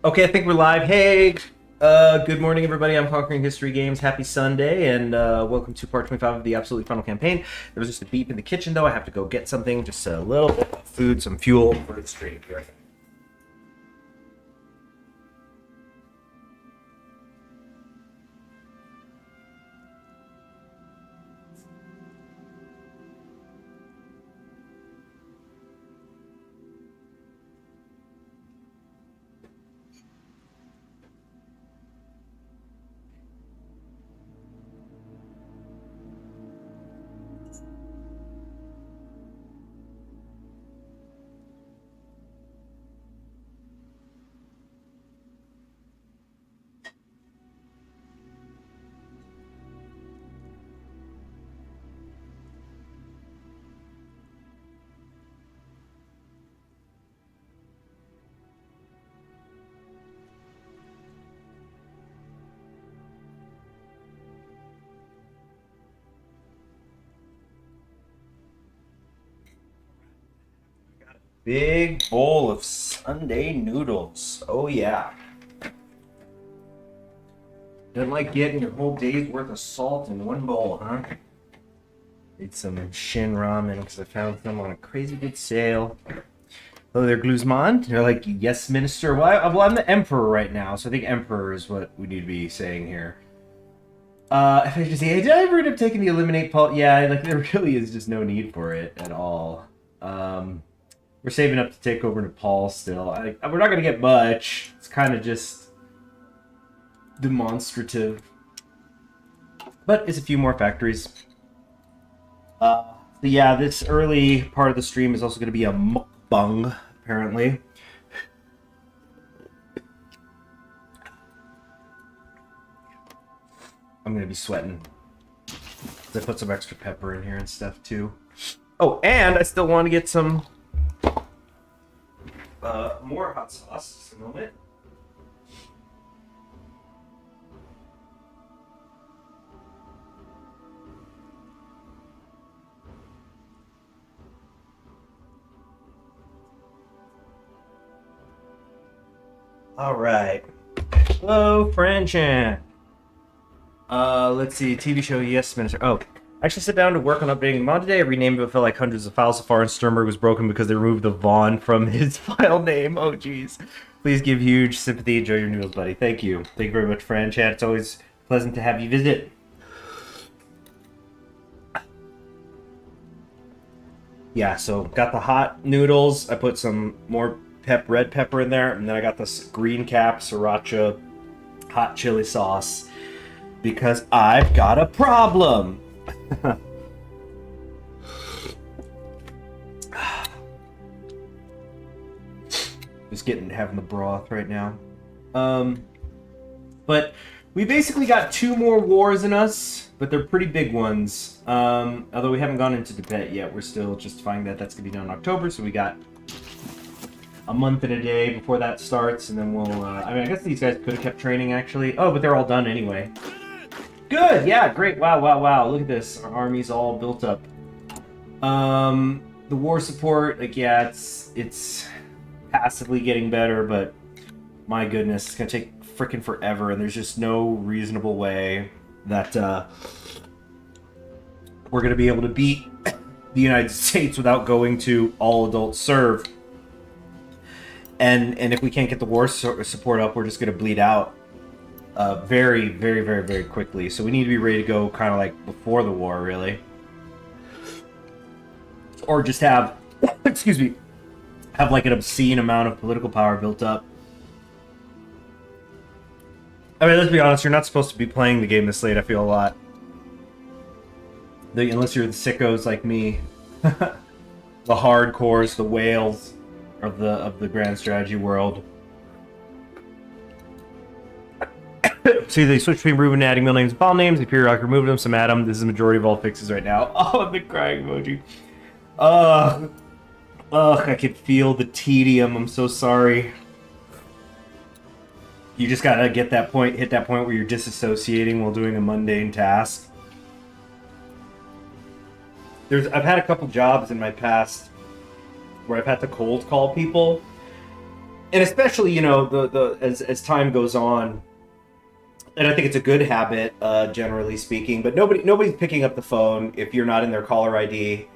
Okay, I think we're live. Hey, good morning, everybody. I'm Conquering History Games. Happy Sunday, and welcome to part 25 of the Absolutely Final Campaign. There was just a beep in the kitchen, though. I have to go get something, just a little bit of food, some fuel for the stream here. Big bowl of Sunday noodles. Oh, yeah. Doesn't like getting your whole day's worth of salt in one bowl, huh? Need some Shin ramen because I found them on a crazy good sale. Hello there, Guzman. They're like, yes, minister. Well, I'm the emperor right now, so I think emperor is what we need to be saying here. If I just say, hey, did I ever end up taking the eliminate Paul? Yeah, like there really is just no need for it at all. We're saving up to take over Nepal still. We're not going to get much. It's kind of just demonstrative. But it's a few more factories. So yeah, this early part of the stream is also going to be a mukbang, apparently. I'm going to be sweating. I put some extra pepper in here and stuff, too. Oh, and I still want to get some more hot sauce. Just a moment. All right. Hello, Franchan. Let's see. TV show, yes, Minister. Oh, I actually sat down to work on updating the mod today. I renamed it, but felt like hundreds of files so far, and Sternberg was broken because they removed the Vaughn from his file name. Oh, jeez. Please give huge sympathy. Enjoy your meals, buddy. Thank you. Thank you very much, Franchan. It's always pleasant to have you visit. Yeah, so got the hot noodles. I put some more red pepper in there, and then I got this green cap sriracha hot chili sauce because I've got a problem. Just having the broth right now. But we basically got 2 more wars in us, but they're pretty big ones. Although we haven't gone into Tibet yet, we're still justifying that that's gonna be done in October, so we got a month and a day before that starts, and then we'll, I mean, I guess these guys could have kept training, actually. Oh, but they're all done anyway. Good, yeah, great, wow, look at this. Our army's all built up. The war support, like, yeah, it's passively getting better, but my goodness, it's gonna take freaking forever, and there's just no reasonable way that, we're gonna be able to beat the United States without going to all-adult serve. And if we can't get the war support up, we're just going to bleed out very, very, very, very quickly. So we need to be ready to go kind of like before the war, really. Or just have, excuse me, have like an obscene amount of political power built up. I mean, let's be honest, you're not supposed to be playing the game this late, I feel a lot. Unless you're the sickos like me. The hardcores, the whales of the grand strategy world. See, they switch between removing and adding middle names and file names. The periodic removed them, some add them. This is the majority of all fixes right now. Oh, I'm the crying emoji. Ugh, I can feel the tedium. I'm so sorry. You just gotta get that point, hit that point where you're disassociating while doing a mundane task. I've had a couple jobs in my past where I've had to cold call people, and especially, you know, the as time goes on, and I think it's a good habit, generally speaking. But nobody's picking up the phone if you're not in their caller ID.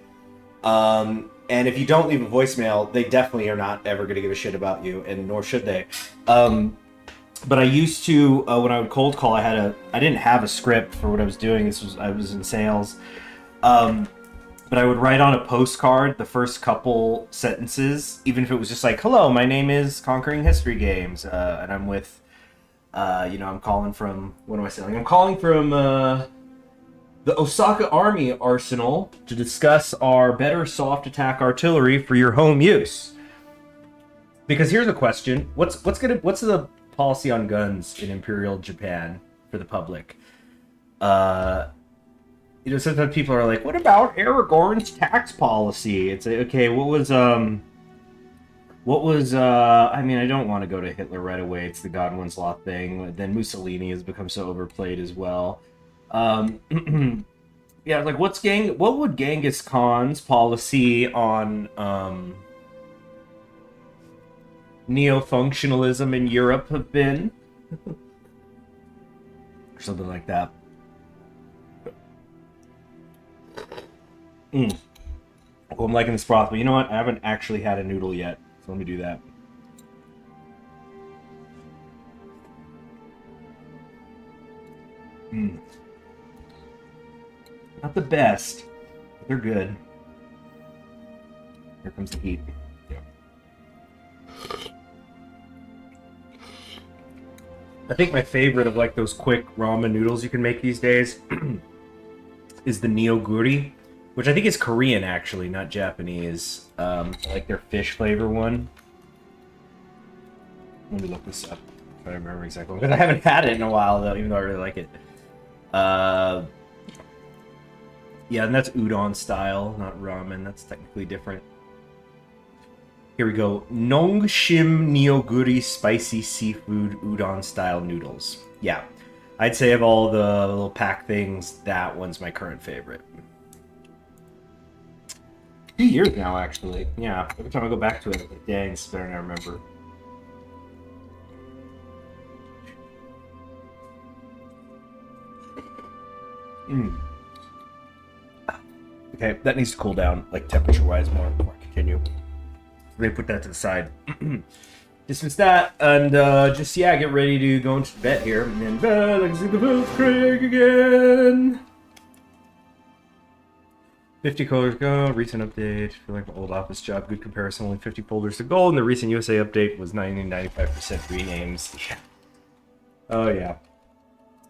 And if you don't leave a voicemail, they definitely are not ever going to give a shit about you, and nor should they. But I used to, when I would cold call, I didn't have a script for what I was doing. I was in sales. But I would write on a postcard the first couple sentences, even if it was just like, "Hello, my name is Conquering History Games, and I'm with, I'm calling from, what am I saying? I'm calling from the Osaka Army Arsenal to discuss our better soft attack artillery for your home use." Because here's a question: what's the policy on guns in Imperial Japan for the public? Sometimes people are like, "What about Aragorn's tax policy?" It's like, okay, what was I mean, I don't want to go to Hitler right away. It's the Godwin's Law thing. Then Mussolini has become so overplayed as well. Yeah, like what would Genghis Khan's policy on neo-functionalism in Europe have been? Or something like that. Oh, I'm liking this broth, but you know what? I haven't actually had a noodle yet, so let me do that. Not the best, but they're good. Here comes the heat. Yeah. I think my favorite of like those quick ramen noodles you can make these days is the neoguri, which I think is Korean actually, not Japanese. Like their fish flavor one. Let me look this up if I remember exactly, because I haven't had it in a while though, even though I really like it. Yeah, and that's udon style, not ramen. That's technically different. Here we go. Nongshim Neoguri spicy seafood udon style noodles. Yeah, I'd say of all the little pack things, that one's my current favorite. 2 years now, actually. Yeah, every time I go back to it, I'm like, dang, it's better than I remember. Okay, that needs to cool down, like temperature-wise, more before I continue. Let me put that to the side. Dismiss that, and just, yeah, get ready to go into bed here. And then, I can see the bells Craig again. 50 colors go, recent update. Feel like my old office job, good comparison, only 50 folders to gold, and the recent USA update was 95% renames. Yeah. Oh, yeah.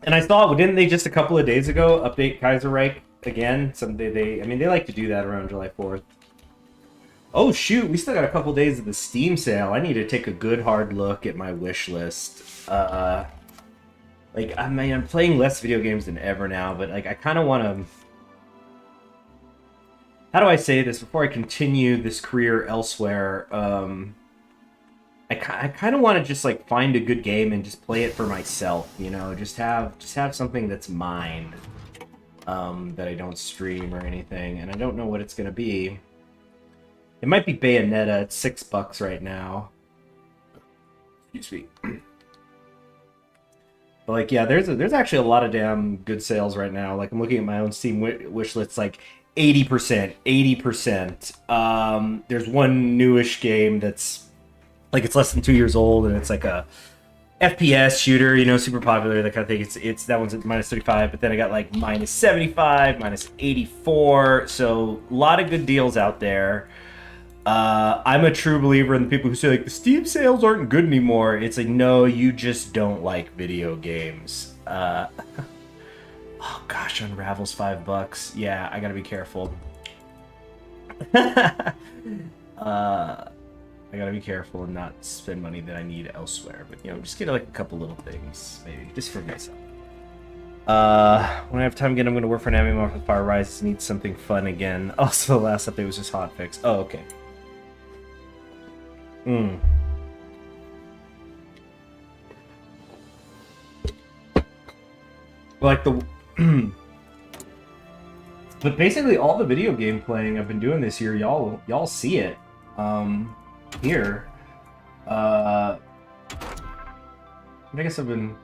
And I thought, didn't they just a couple of days ago update Kaiserreich again? They like to do that around July 4th. Oh shoot, we still got a couple days of the Steam sale. I need to take a good hard look at my wish list. Like, I mean, I'm playing less video games than ever now, but like, I kind of want to... How do I say this before I continue this career elsewhere? I kind of want to just like find a good game and just play it for myself, you know, just have something that's mine, that I don't stream or anything, and I don't know what it's gonna be. It might be Bayonetta. It's $6 right now. Excuse me. But like, yeah, there's actually a lot of damn good sales right now. Like, I'm looking at my own Steam wish list, like 80%, 80%. There's one newish game that's like, it's less than 2 years old, and it's like a FPS shooter, you know, super popular, that kind of thing. It's that one's at -35, but then I got like -75, -84. So a lot of good deals out there. I'm a true believer in the people who say like the Steam sales aren't good anymore. It's like, no, you just don't like video games. Oh gosh, Unravel's $5. Yeah, I gotta be careful. I gotta be careful and not spend money that I need elsewhere. But, you know, just get like a couple little things, maybe, just for myself. When I have time again, I'm gonna work for an anime with Fire Rise. Needs something fun again. Also, the last update was just hotfix. Oh, okay. Like the... But basically all the video game playing I've been doing this year, y'all see it. Here. I guess I've been,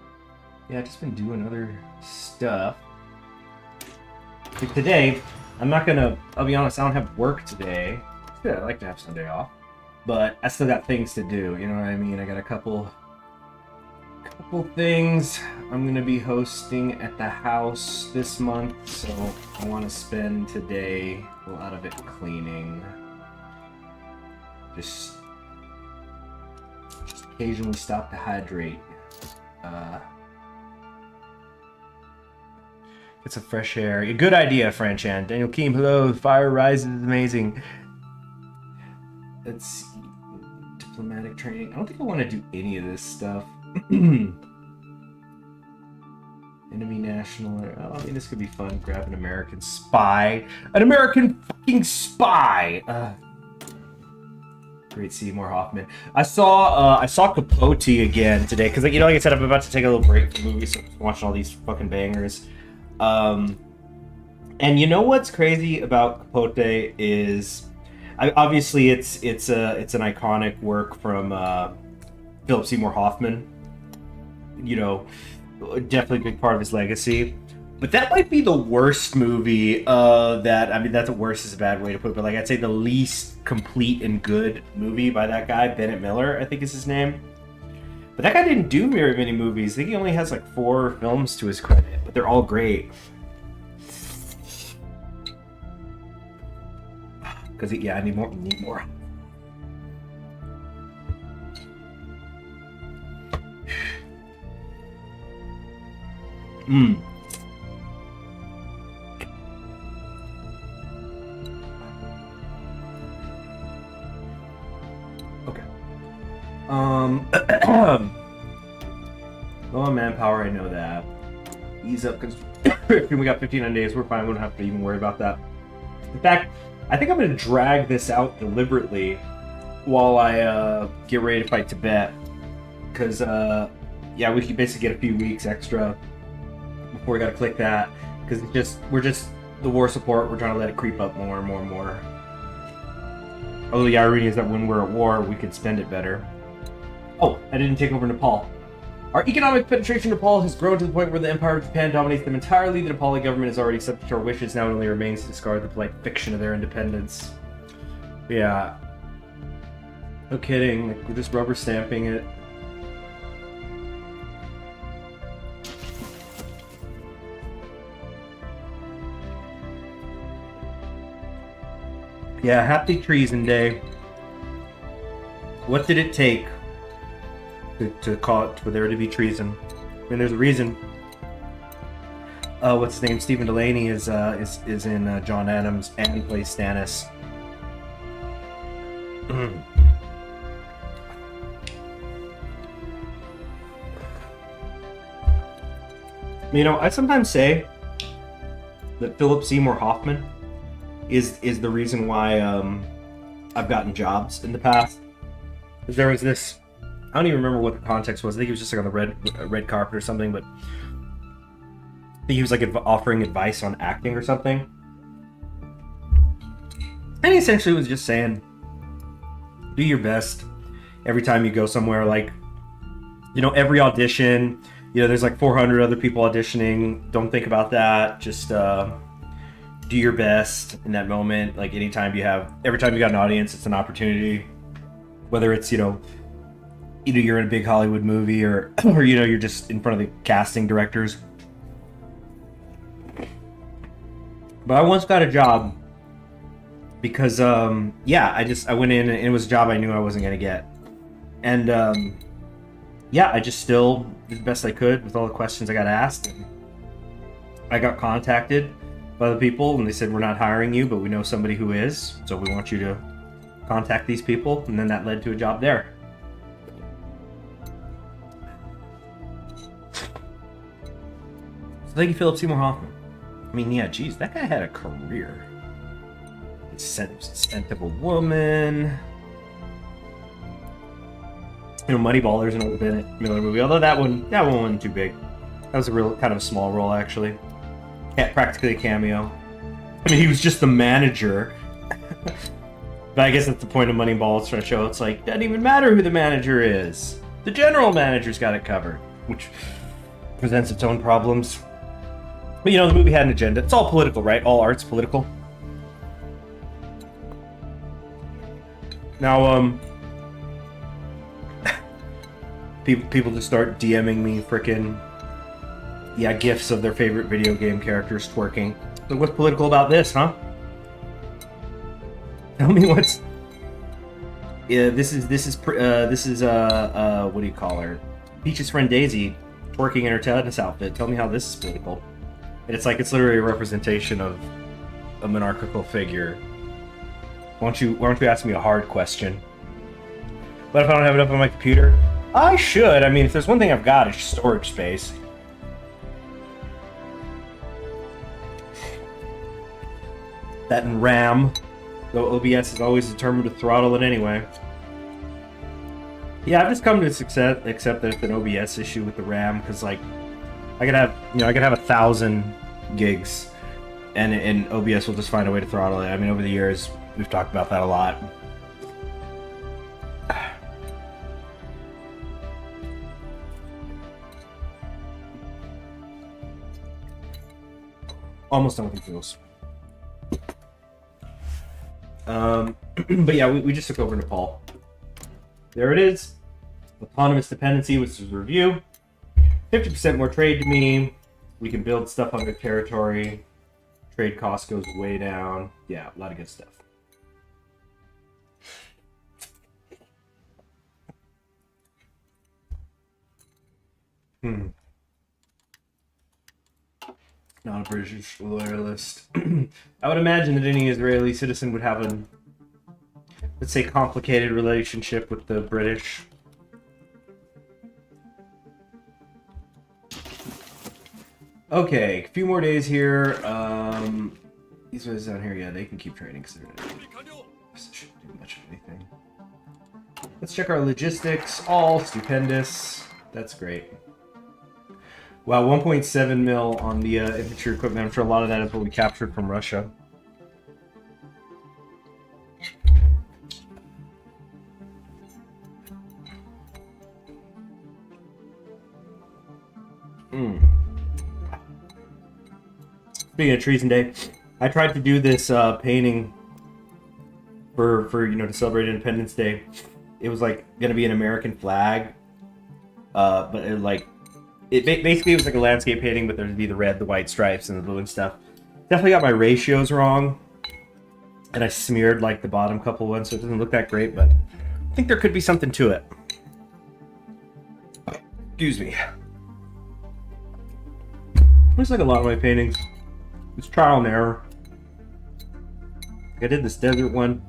just been doing other stuff. Like today, I'll be honest, I don't have work today. Yeah, I like to have Sunday off. But I still got things to do, you know what I mean? I got a couple things. I'm gonna be hosting at the house this month, so I want to spend today a lot of it cleaning. Just occasionally stop to hydrate. Get some fresh air. A good idea, Franchan. Daniel Keem, hello. Fire rises is amazing. Let's see. Diplomatic training. I don't think I want to do any of this stuff. Enemy national. Oh, I mean, this could be fun. Grab an American spy. An American fucking spy! Great Seymour Hoffman. I saw Capote again today because, like I said, I'm about to take a little break from the movie, so I'm watching all these fucking bangers. And you know what's crazy about Capote is, obviously it's an iconic work from Philip Seymour Hoffman. You know, definitely a big part of his legacy. But that might be the worst movie that's a worst is a bad way to put it, but like I'd say the least complete and good movie by that guy, Bennett Miller, I think is his name. But that guy didn't do very many movies. I think he only has like 4 films to his credit, but they're all great. Because I need more. Okay. Low on manpower, I know that. Ease up, because we got 59 days. We're fine. We don't have to even worry about that. In fact, I think I'm going to drag this out deliberately while I get ready to fight Tibet. Because, we can basically get a few weeks extra before we got to click that. Because we're just the war support. We're trying to let it creep up more and more and more. Although the irony is that when we're at war, we could spend it better. Oh, I didn't take over Nepal. Our economic penetration in Nepal has grown to the point where the Empire of Japan dominates them entirely. The Nepali government is already subject to our wishes. Now it only remains to discard the polite fiction of their independence. Yeah. No kidding. Like, we're just rubber stamping it. Yeah, happy Treason Day. What did it take to call it for there to be treason? I mean, there's a reason. What's his name? Stephen Delaney is in John Adams and plays Stannis. You know, I sometimes say that Philip Seymour Hoffman is the reason why I've gotten jobs in the past. There was this, I don't even remember what the context was. I think he was just like on the red carpet or something, but I think he was like offering advice on acting or something. And he essentially was just saying, do your best every time you go somewhere. Like, you know, every audition, you know, there's like 400 other people auditioning. Don't think about that. Just do your best in that moment. Like every time you got an audience, it's an opportunity. Whether it's, you know, either you're in a big Hollywood movie or you know, you're just in front of the casting directors. But I once got a job because, I went in and it was a job I knew I wasn't going to get. And, I just still did the best I could with all the questions I got asked. And I got contacted by the people and they said, we're not hiring you, but we know somebody who is. So we want you to contact these people. And then that led to a job there. So thank you, Philip Seymour Hoffman. I mean, yeah, geez, that guy had a career. Scent of a Woman. You know, Moneyball, an old Bennett Miller movie. Although that one wasn't too big. That was a real kind of a small role, actually. Practically a cameo. I mean, he was just the manager. But I guess that's the point of Moneyball. It's trying to show it's like, doesn't even matter who the manager is. The general manager's got it covered, which presents its own problems. But you know, the movie had an agenda. It's all political, right? All art's political. Now, people just start DMing me frickin' gifs of their favorite video game characters twerking. So what's political about this, huh? Tell me what's. Yeah, this is what do you call her? Peach's friend Daisy twerking in her tennis outfit. Tell me how this is political. And it's like it's literally a representation of a monarchical figure. Why don't you ask me a hard question? But if I don't have it up on my computer, I should. I mean, if there's one thing I've got, it's storage space. That and RAM. Though OBS is always determined to throttle it anyway. Yeah, I've just come to accept that it's an OBS issue with the RAM, because like I could have 1,000 gigs, and OBS will just find a way to throttle it. I mean, over the years we've talked about that a lot. Almost done with these rules. But yeah, we just took over Nepal. There it is. Autonomous dependency, which is a review. 50% more trade to me. We can build stuff on their territory. Trade cost goes way down. Yeah, a lot of good stuff. Not a British loyalist. I would imagine that any Israeli citizen would have a, let's say, complicated relationship with the British. Okay, a few more days here. These guys down here, yeah, they can keep trading because they're shouldn't do much of anything. Let's check our logistics. All stupendous. That's great. Wow, 1.7 mil on the infantry equipment. I'm sure a lot of that is what we captured from Russia. Speaking of Treason Day, I tried to do this painting for to celebrate Independence Day. It was like gonna be an American flag, but basically it was like a landscape painting, but there'd be the red, the white stripes, and the blue and stuff. Definitely got my ratios wrong, and I smeared like the bottom couple ones, so it doesn't look that great, but I think there could be something to it. Excuse me. Looks like a lot of my paintings. It's trial and error. I did this desert one.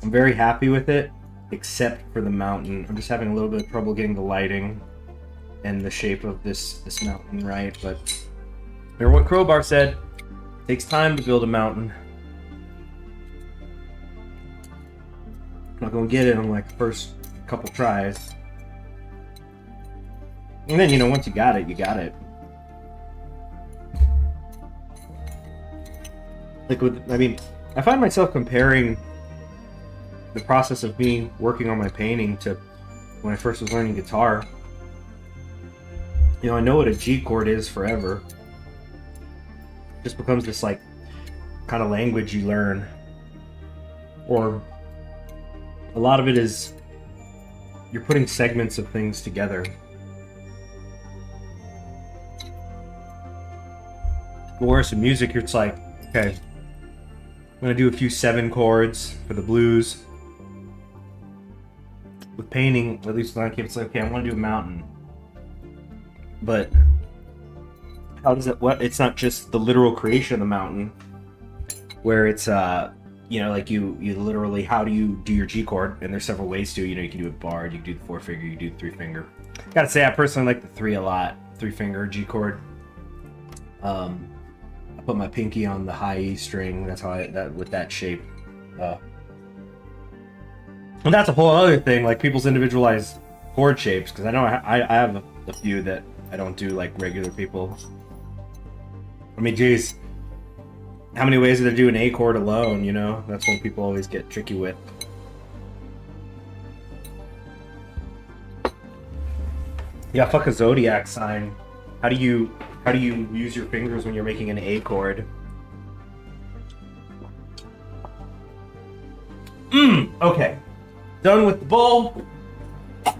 I'm very happy with it, except for the mountain. I'm just having a little bit of trouble getting the lighting and the shape of this mountain right, but remember what Crowbar said, it takes time to build a mountain. I'm not gonna get it on like the first couple tries. And then, once you got it, you got it. I find myself comparing the process of me working on my painting to when I first was learning guitar. I know what a G chord is forever. It just becomes this like kind of language you learn. Or a lot of it is you're putting segments of things together. Whereas in music, it's like, okay, I'm gonna do a few 7 chords for the blues. With painting, at least in my case, it's like, okay, I want to do a mountain. But how does it? It's not just the literal creation of the mountain, where it's like you literally, how do you do your G chord? And there's several ways to. You can do it barred, you can do the 4-finger, you can do the 3-finger. Gotta say, I personally like the 3 a lot. 3-finger G chord. I put my pinky on the high E string. That's how with that shape. And that's a whole other thing, like people's individualized chord shapes, because I know I have a few that I don't do like regular people. I mean, geez, How many ways are there to do an A chord alone, you know? That's what people always get tricky with. Yeah, fuck a zodiac sign. How do you use your fingers when you're making an A chord? Okay. Done with the bowl.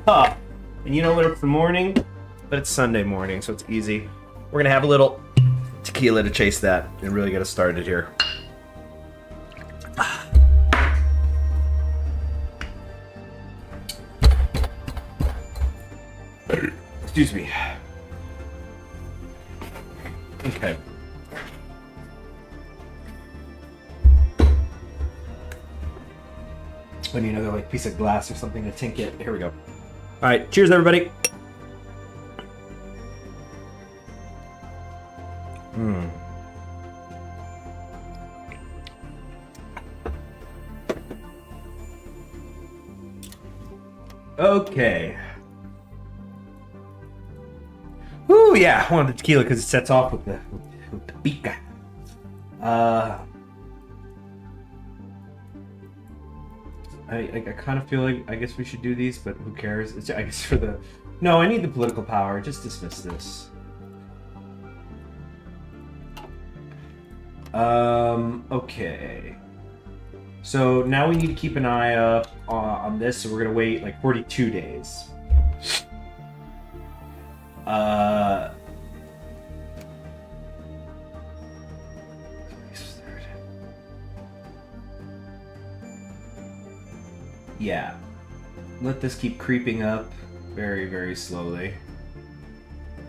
Huh. And you know what, it's the morning, but it's Sunday morning, so it's easy. We're gonna have a little tequila to chase that and really get us started here. Excuse me. Okay. I need another like piece of glass or something to tink it. Here we go. All right, cheers, everybody. Okay. Ooh, yeah, I wanted the tequila because it sets off with the pica. I kind of feel like I guess we should do these, but who cares? It's, I guess for the... No, I need the political power. Just dismiss this. Okay. So now we need to keep an eye up on this, so we're going to wait like 42 days. Yeah. Let this keep creeping up very, very slowly.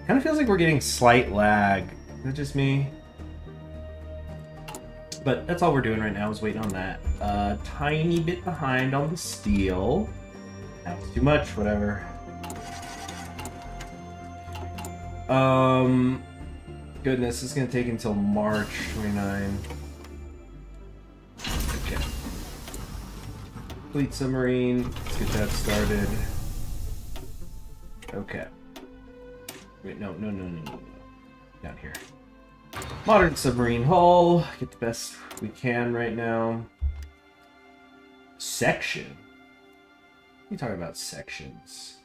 Kind of feels like we're getting slight lag. Is that just me? But that's all we're doing right now is waiting on that. Tiny bit behind on the steel. That was too much, whatever. Goodness, this is gonna take until March 29. Okay. Fleet submarine. Let's get that started. Okay. Wait, no. Down here. Modern submarine hull. Get the best we can right now. Section? What are you talking about sections?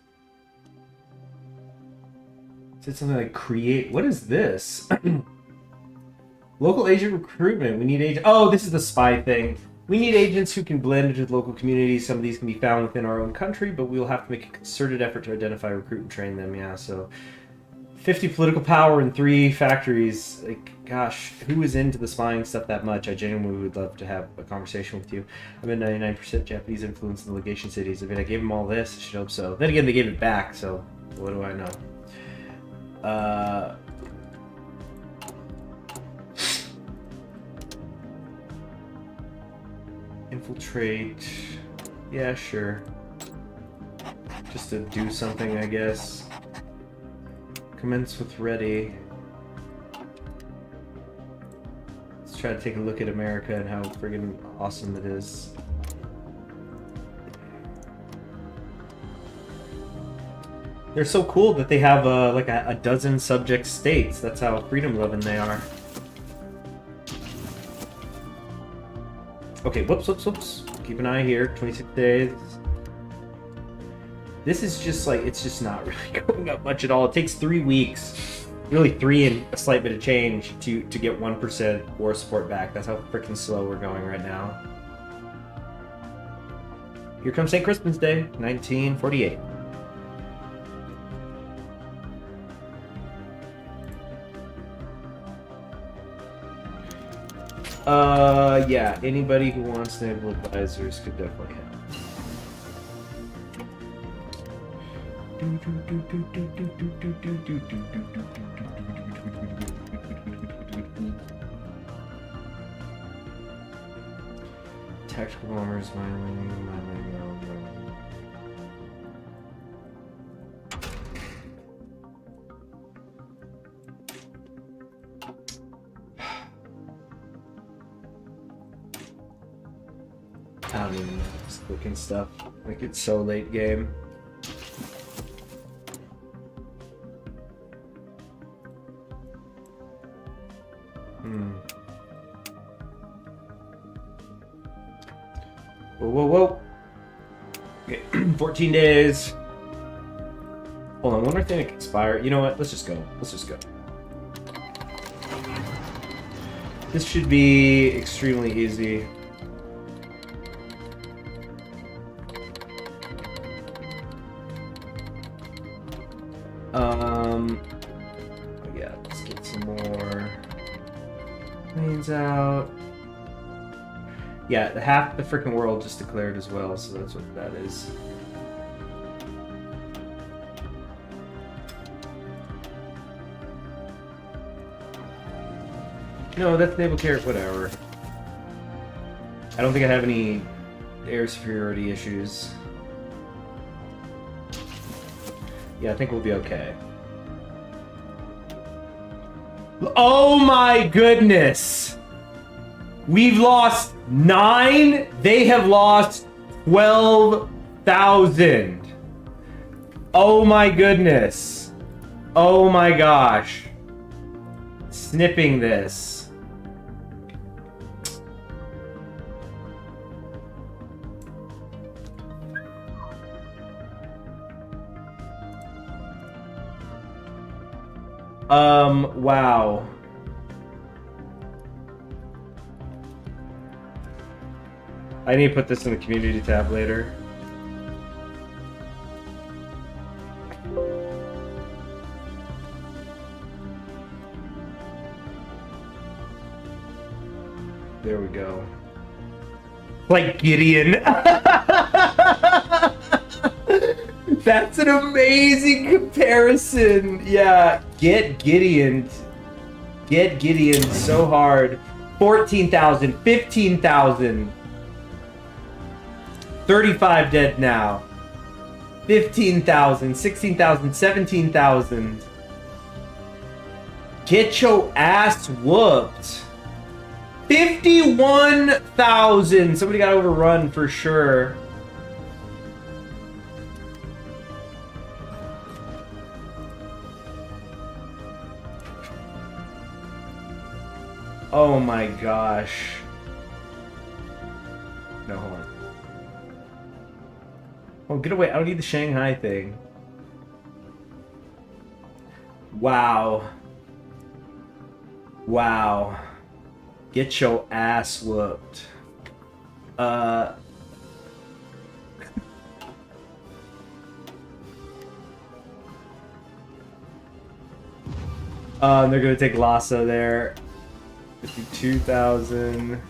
Is it something like create? What is this? Local agent recruitment. We need agent. Oh, this is the spy thing. We need agents who can blend into the local communities. Some of these can be found within our own country, but we'll have to make a concerted effort to identify, recruit, and train them. Yeah, so 50 political power in 3 factories. Like, gosh, who is into the spying stuff that much? I genuinely would love to have a conversation with you. I'm in 99% Japanese influence in the legation cities. I mean, I gave them all this. I should hope so. Then again, they gave it back, so what do I know? Infiltrate. Yeah, sure. Just to do something, I guess. Commence with ready. Let's try to take a look at America and how friggin' awesome it is. They're so cool that they have like a dozen subject states. That's how freedom-loving they are. Okay, whoops. Keep an eye here. 26 days. This is just like, it's just not really going up much at all. It takes 3 weeks, really 3 and a slight bit of change to get 1% war support back. That's how freaking slow we're going right now. Here comes St. Crispin's Day, 1948. Yeah, anybody who wants naval advisors could definitely help. Tactical bombers, mining. I don't even know, just clicking stuff. Like, it's so late game. Okay, 14 days. Hold on, one more thing to expire. You know what? Let's just go. Let's just go. This should be extremely easy. Yeah, let's get some more planes out. Yeah, half the freaking world just declared as well, so that's what that is. No, that's naval carrier, whatever. I don't think I have any air superiority issues. Yeah, I think we'll be okay. Oh my goodness! We've lost 9. They have lost 12,000. Oh my goodness. Oh my gosh. Snipping this. Wow. I need to put this in the community tab later. There we go. Like Gideon. That's an amazing comparison. Yeah, get Gideon. Get Gideon so hard. 14,000, 15,000. 35 dead now. 15,000, 16,000, 17,000. Get your ass whooped. 51,000. Somebody got overrun for sure. Oh my gosh. No, hold on. Oh, get away. I don't need the Shanghai thing. Wow. Wow. Get your ass whooped. They're gonna take Lhasa there. 52,000.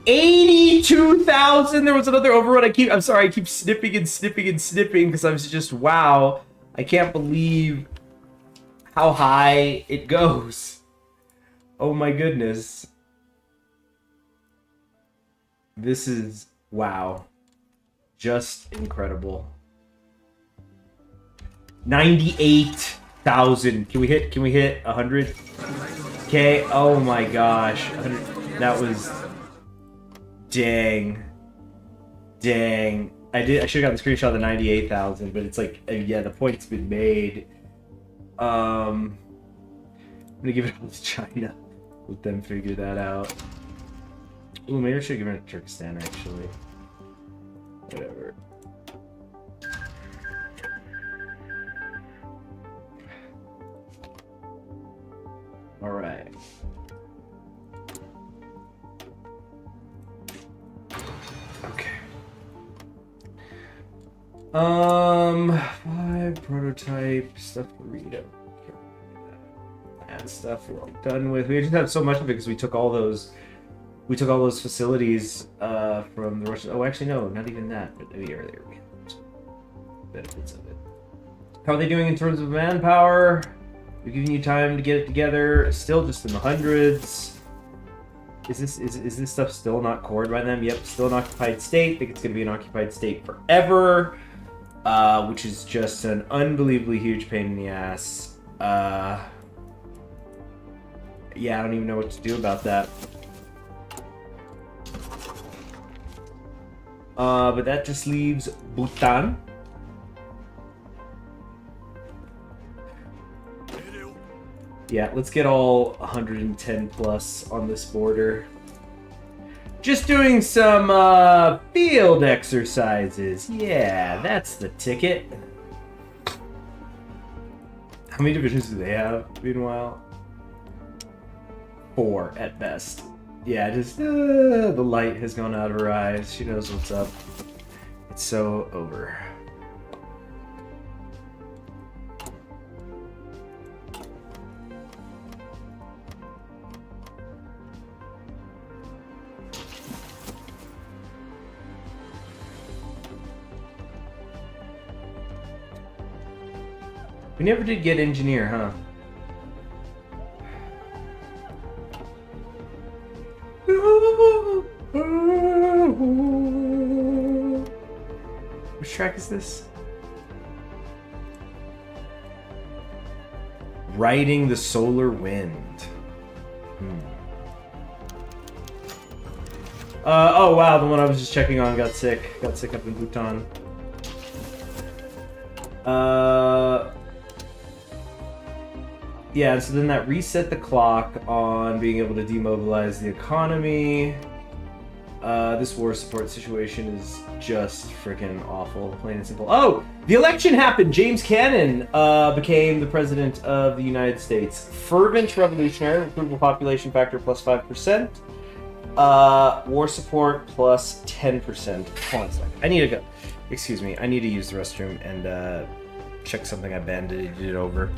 82,000! There was another overrun. I'm sorry, I keep snipping and snipping and snipping because I was just, wow. I can't believe how high it goes. Oh my goodness. This is, wow. Just incredible. 98,000. Can we hit 100? Okay, oh my gosh. 100, that was, dang. Dang. I should have gotten the screenshot of the 98,000, but it's like, yeah, the point's been made. I'm gonna give it all to China. Let them figure that out. Ooh, maybe I should give it to Turkestan, actually. Whatever. Alright. Okay. 5 prototype stuff to read up. And stuff we're all done with. We just have so much of it because we took all those facilities from the Russian. Oh, actually, no, not even that. But maybe earlier we had benefits of it. How are they doing in terms of manpower? We're giving you time to get it together. Still just in the hundreds. Is this stuff still not cored by them? Yep, still an occupied state. Think it's going to be an occupied state forever, which is just an unbelievably huge pain in the ass. Yeah, I don't even know what to do about that. But that just leaves Bhutan. Yeah, let's get all 110 plus on this border. Just doing some field exercises. Yeah, that's the ticket. How many divisions do they have, meanwhile? 4 at best. Yeah, just the light has gone out of her eyes. She knows what's up. It's so over. We never did get engineer, huh? Which track is this? Riding the solar wind. Oh wow, the one I was just checking on got sick. Got sick up in Bhutan. Yeah, so then that reset the clock on being able to demobilize the economy. This war support situation is just freaking awful, plain and simple. Oh, the election happened. James Cannon became the president of the United States. Fervent revolutionary, recruitable population factor plus 5%. War support plus 10%. Hold on a second. I need to go. Excuse me. I need to use the restroom and check something I bandaged it over.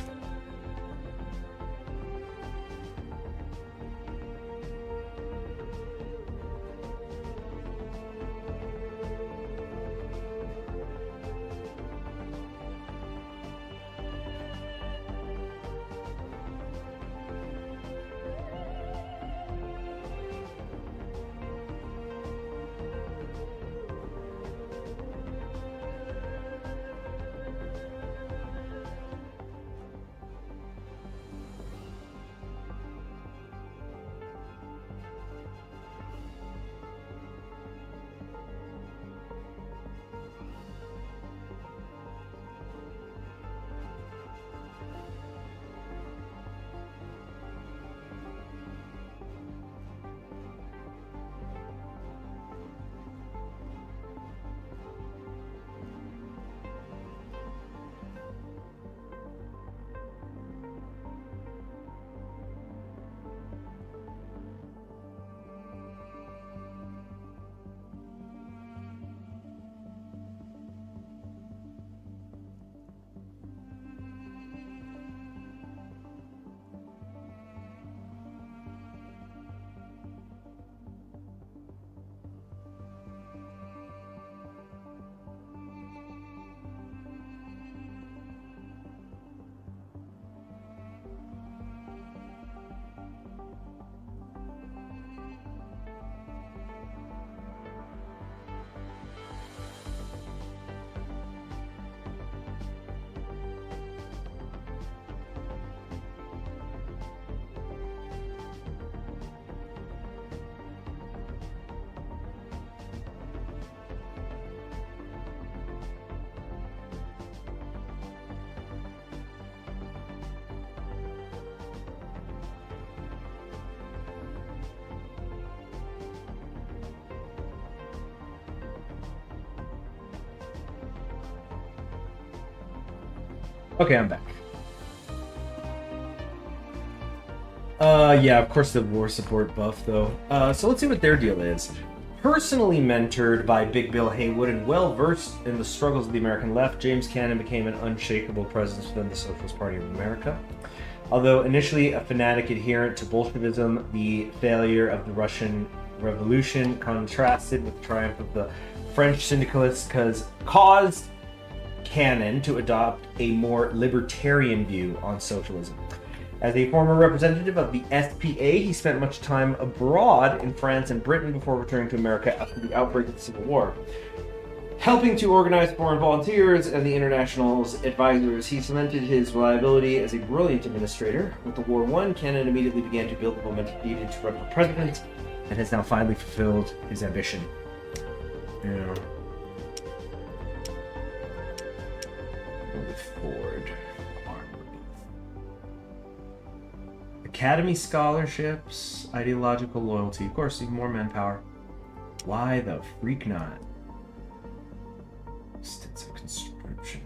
Okay, I'm back. Yeah, of course the war support buff, though. So let's see what their deal is. Personally mentored by Big Bill Haywood and well-versed in the struggles of the American left, James Cannon became an unshakable presence within the Socialist Party of America. Although initially a fanatic adherent to Bolshevism, the failure of the Russian Revolution contrasted with the triumph of the French syndicalists caused Cannon to adopt a more libertarian view on socialism. As a former representative of the SPA, he spent much time abroad in France and Britain before returning to America after the outbreak of the Civil War. Helping to organize foreign volunteers and the International's advisors, he cemented his reliability as a brilliant administrator. With the war won, Cannon immediately began to build the momentum needed to run for president, and has now finally fulfilled his ambition. Yeah. Ford Armory. Academy scholarships, ideological loyalty. Of course, even more manpower. Why the freak not? Extensive conscription.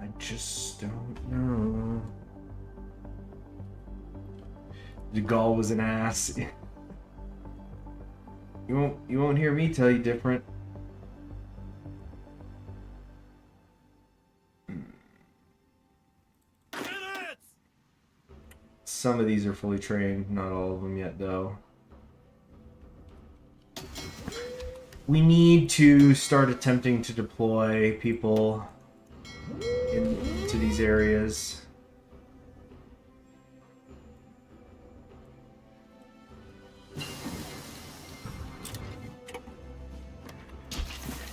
I just don't know. De Gaulle was an ass. You won't hear me tell you different. Some of these are fully trained, not all of them yet though. We need to start attempting to deploy people into these areas.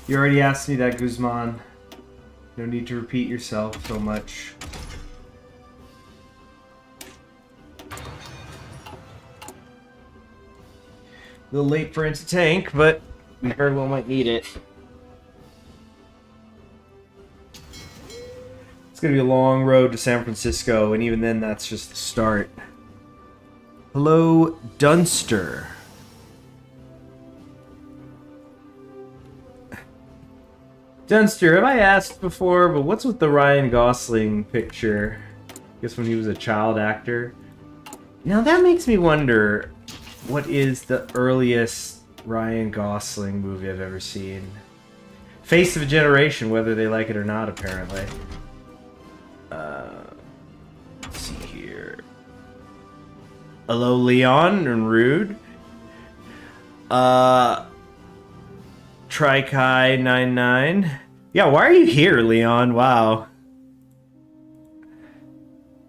You already asked me that, Guzman. No need to repeat yourself so much. A little late for anti-tank, but we very well might need it. It's gonna be a long road to San Francisco, and even then that's just the start. Hello, Dunster. Dunster, have I asked before, but what's with the Ryan Gosling picture? I guess when he was a child actor. Now that makes me wonder, what is the earliest Ryan Gosling movie I've ever seen? Face of a Generation, whether they like it or not, apparently. Let's see here. Hello, Leon and Rude. Trikai99. Yeah, why are you here, Leon? Wow.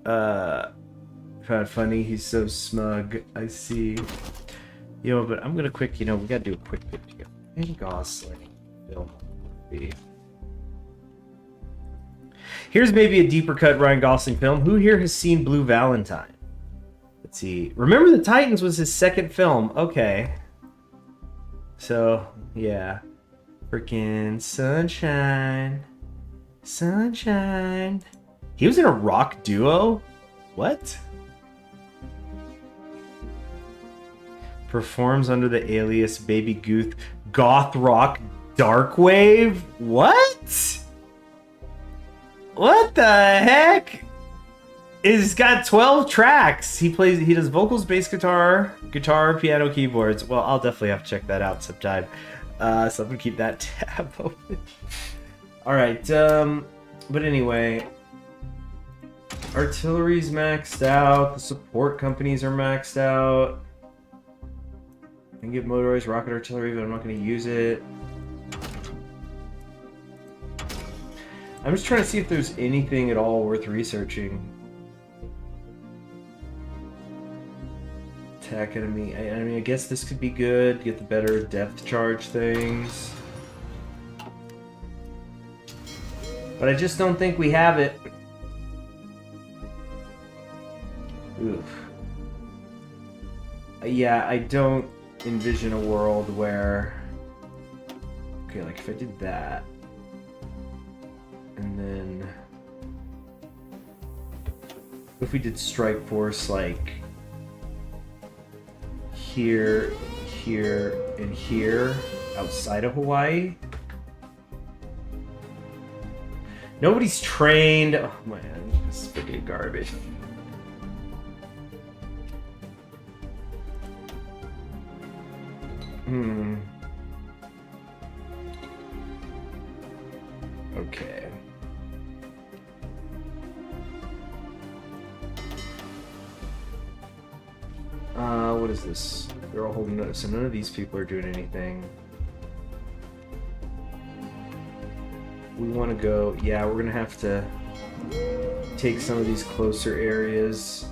Found funny, he's so smug. I see. Yo, but I'm gonna quick, we gotta do a quick video. And Gosling film. Here's maybe a deeper cut Ryan Gosling film. Who here has seen Blue Valentine? Let's see. Remember the Titans was his second film. Okay. So, yeah. Freaking Sunshine. Sunshine. He was in a rock duo? What? Performs under the alias Baby Gooth. Goth rock Darkwave? What? What the heck? He's got 12 tracks. He does vocals, bass guitar, piano, keyboards. Well, I'll definitely have to check that out sometime. So I'm gonna keep that tab open. Alright, but anyway. Artillery's maxed out. The support companies are maxed out. I can get motorized rocket artillery, but I'm not gonna use it. I'm just trying to see if there's anything at all worth researching. Attack enemy. I mean, I guess this could be good. Get the better depth charge things. But I just don't think we have it. Oof. Yeah, I don't envision a world where... Okay, like if I did that... And then... If we did Strike Force, like... Here, here, and here, outside of Hawaii. Nobody's trained. Oh man, this is freaking garbage. Okay. What is this? They're all holding notice, so none of these people are doing anything. We want to go... Yeah, we're going to have to take some of these closer areas.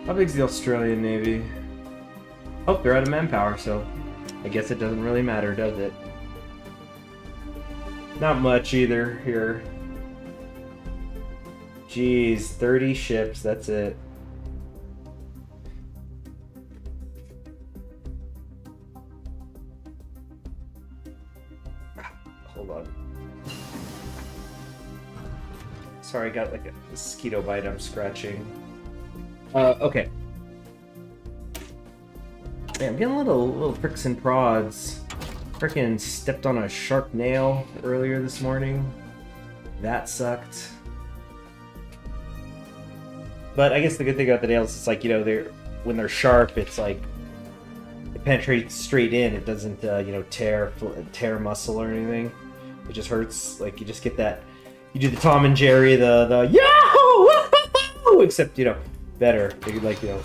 How big's the Australian Navy? Oh, they're out of manpower, so I guess it doesn't really matter, does it? Not much either here. Jeez, 30 ships, that's it. Hold on. Sorry, I got like a mosquito bite I'm scratching. Okay. Man, I'm getting little pricks and prods. Frickin' stepped on a sharp nail earlier this morning. That sucked. But I guess the good thing about the nails is like, you know, when they're sharp, it's like it penetrates straight in. It doesn't, you know, tear muscle or anything. It just hurts. Like you just get that. You do the Tom and Jerry, the Yahoo! Woo-hoo-hoo! Except, you know, better. Like, you know,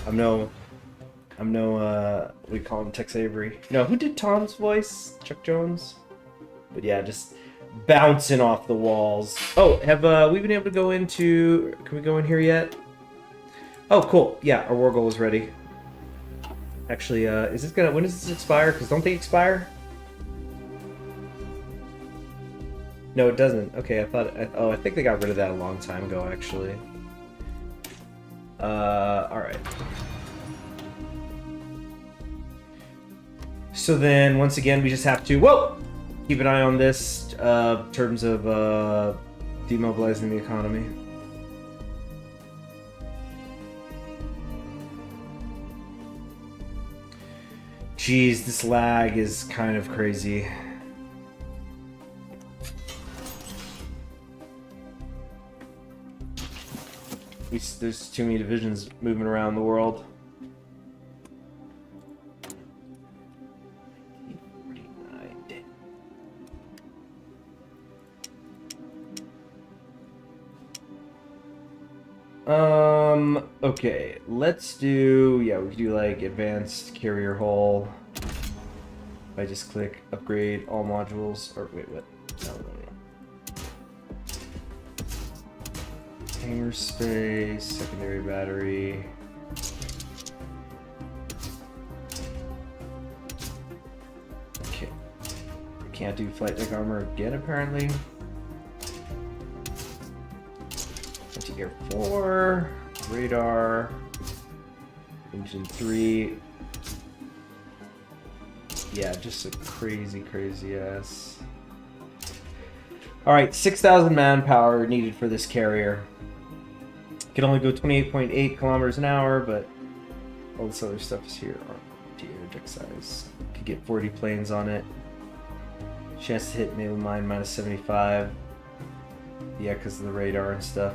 I'm no we call him Tex Avery. No, who did Tom's voice? Chuck Jones? But yeah, just bouncing off the walls. Oh, have we been able to go into... Can we go in here yet? Oh, cool. Yeah, our war goal is ready. Actually, is this gonna... When does this expire? Because don't they expire? No, it doesn't. Okay, I thought... I think they got rid of that a long time ago, actually. Alright. So then, once again, we just have to, keep an eye on this in terms of demobilizing the economy. Jeez, this lag is kind of crazy. There's too many divisions moving around the world. Okay, let's do, yeah, we can do like advanced carrier hull. If I just click upgrade all modules, or wait, what? No. Hangar space, secondary battery. Okay, we can't do flight deck armor again apparently. Anti-air 4, radar, engine 3. Yeah, just a crazy ass. Alright, 6,000 manpower needed for this carrier. Can only go 28.8 kilometers an hour, but all this other stuff is here. Dear, deck size. Could get 40 planes on it. Chance to hit naval mine minus 75. Yeah, because of the radar and stuff.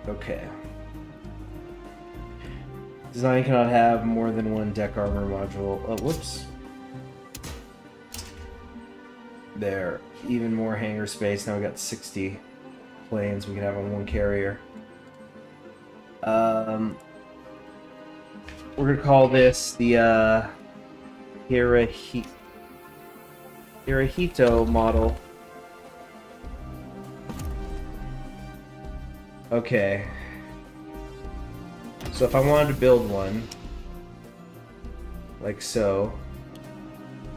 Okay. Design cannot have more than one deck armor module. Oh, whoops. There. Even more hangar space. Now we got 60 planes we can have on one carrier. We're gonna call this the Hirohito model. Okay. So if I wanted to build one, like so,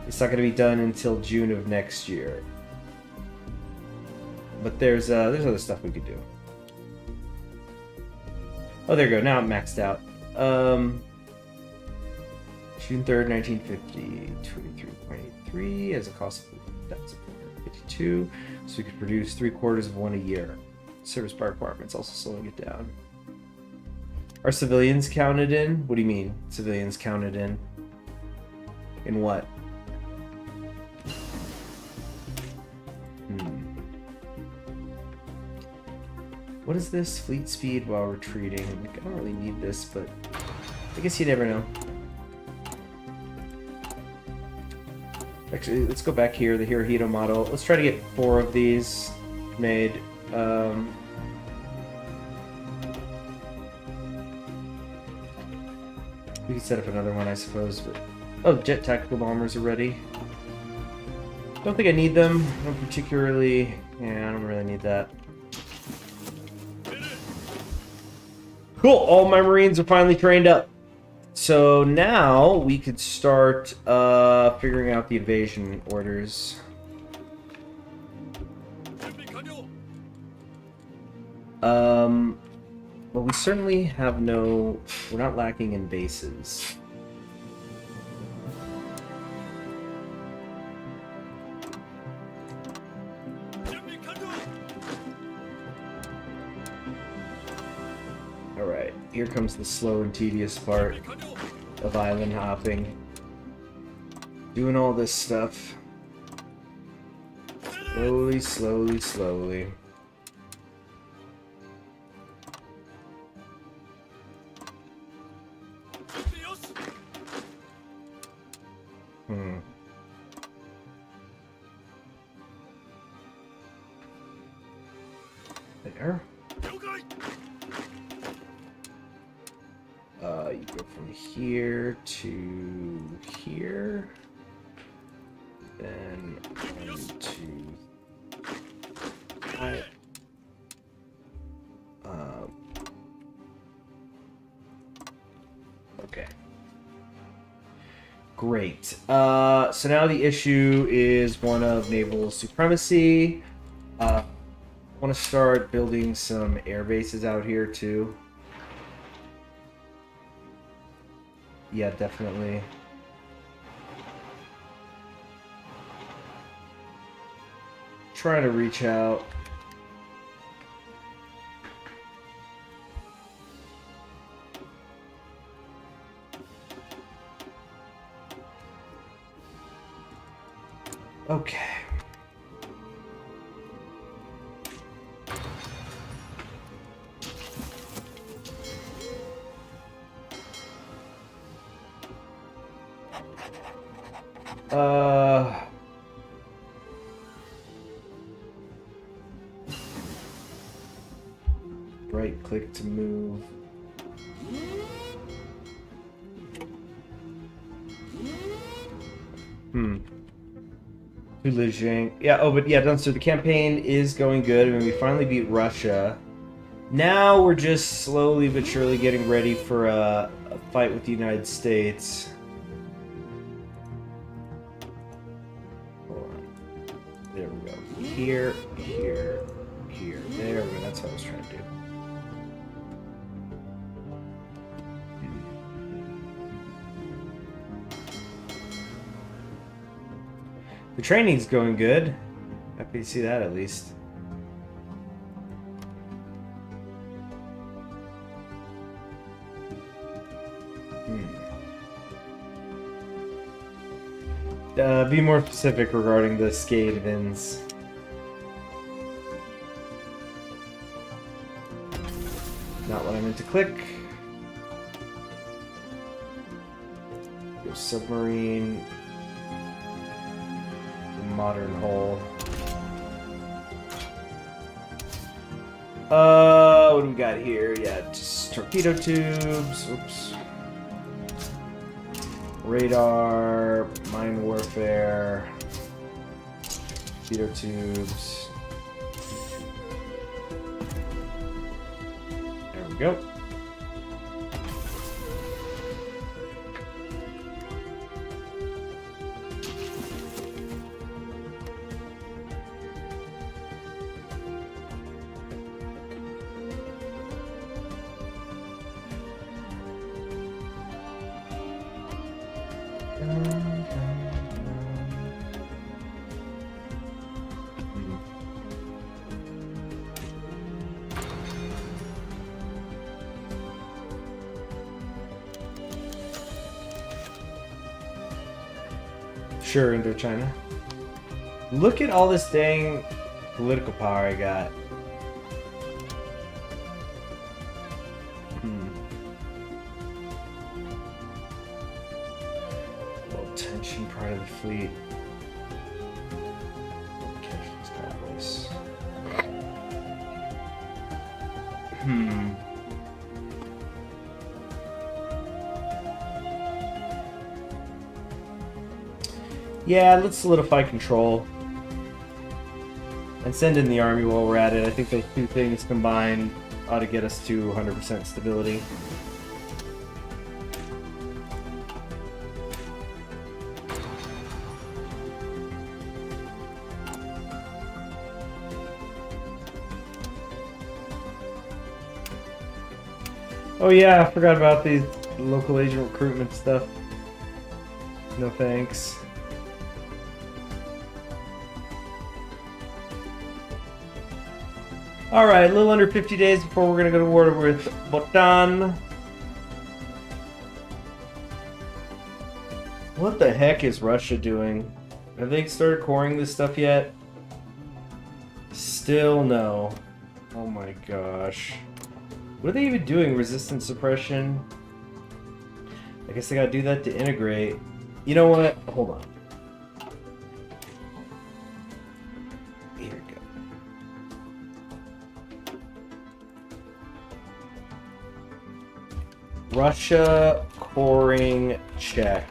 it's not going to be done until June of next year. But there's other stuff we could do. Oh, there you go. Now I'm maxed out. June 3rd, 1950, 23.83 as a cost of that's 52. So we could produce 3/4 of one a year. Service bar requirements also slowing it down. Are civilians counted in? What do you mean, civilians counted in? In what? What is this? Fleet speed while retreating. Like, I don't really need this, but I guess you never know. Actually, let's go back here, the Hirohito model. Let's try to get 4 of these made. We could set up another one, I suppose. But oh, jet tactical bombers are ready. Don't think I need them. I don't particularly. Yeah, I don't really need that. Cool. All my Marines are finally trained up. So now we could start figuring out the invasion orders. Well, we certainly have no... We're not lacking in bases. Alright, here comes the slow and tedious part of island hopping. Doing all this stuff. Slowly, slowly, slowly. There. You go from here to here. Then 1, 2, 5. Okay. Great. So now the issue is one of naval supremacy. I want to start building some air bases out here too. Yeah, definitely. Trying to reach out. Okay. Right click to move. To Lijiang. Yeah, oh, but yeah, so the campaign is going good. I mean, we finally beat Russia. Now we're just slowly but surely getting ready for a fight with the United States. Hold on. There we go. Here, here, here. There we go. That's what I was trying to do. The training's going good. Happy to see that at least. Be more specific regarding the Skadevins. Not what I meant to click. Go submarine. Modern hull. What do we got here? Yeah, just torpedo tubes. Oops. Radar, mine warfare, torpedo tubes. There we go. Sure, Indochina. Look at all this dang political power I got. Low tension part of the fleet. Catch these cowboys. Yeah, let's solidify control. And send in the army while we're at it. I think those two things combined ought to get us to 100% stability. Oh yeah, I forgot about these local agent recruitment stuff. No thanks. Alright, a little under 50 days before we're gonna go to war with Bhutan. What the heck is Russia doing? Have they started coring this stuff yet? Still no. Oh my gosh. What are they even doing? Resistance suppression? I guess they gotta do that to integrate. You know what? Hold on. Here we go. Russia coring check.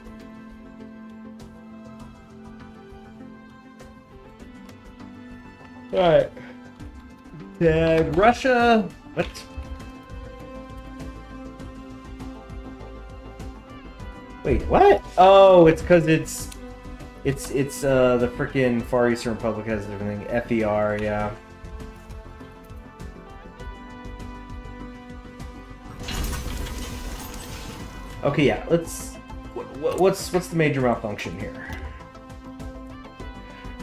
Alright. Russia. What? Wait, what? Oh, it's because it's the frickin' Far Eastern Republic has everything. FER, yeah. Okay, yeah. Let's. What's the major malfunction here?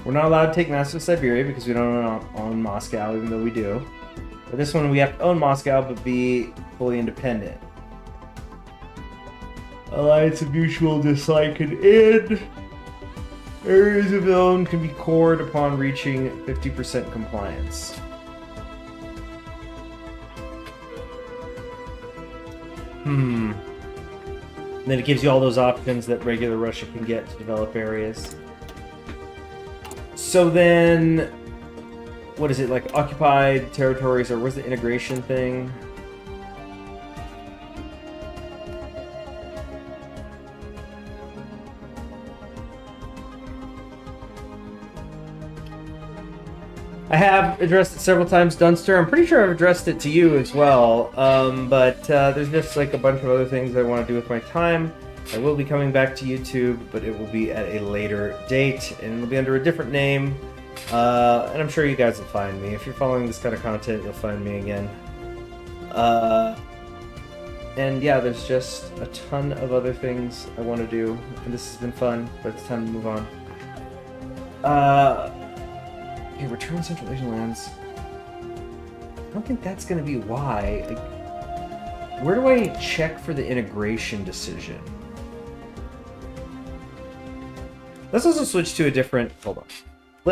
We're not allowed to take Master of Siberia because we don't own Moscow, even though we do. But this one we have to own Moscow but be fully independent. Alliance of mutual dislike can end. Areas of own can be cored upon reaching 50% compliance. And then it gives you all those options that regular Russia can get to develop areas. So then, what is it, like occupied territories, or where's the integration thing? I have addressed it several times, Dunster. I'm pretty sure I've addressed it to you as well, but there's just like a bunch of other things I want to do with my time. I will be coming back to YouTube, but it will be at a later date, and it'll be under a different name, and I'm sure you guys will find me. If you're following this kind of content, you'll find me again. And yeah, there's just a ton of other things I want to do, and this has been fun, but it's time to move on. Okay, return Central Asian lands. I don't think that's going to be why. Like, where do I check for the integration decision? Let's also switch to a different... Hold on.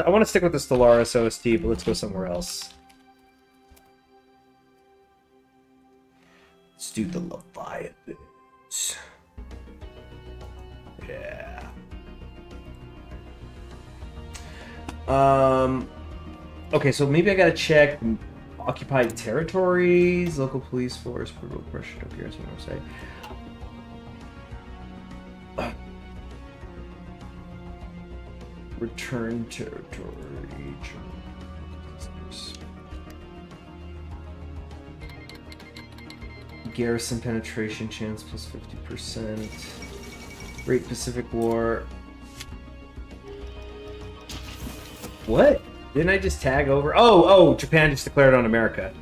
I want to stick with the Stellaris OST, but let's go somewhere else. Let's do the Leviathans. Yeah. Okay, so maybe I gotta check occupied territories, local police force, political pressure, don't care, that's what I'm saying. Return territory. Garrison penetration chance plus 50%. Great Pacific War. What? Didn't I just tag over? Oh, Japan just declared on America.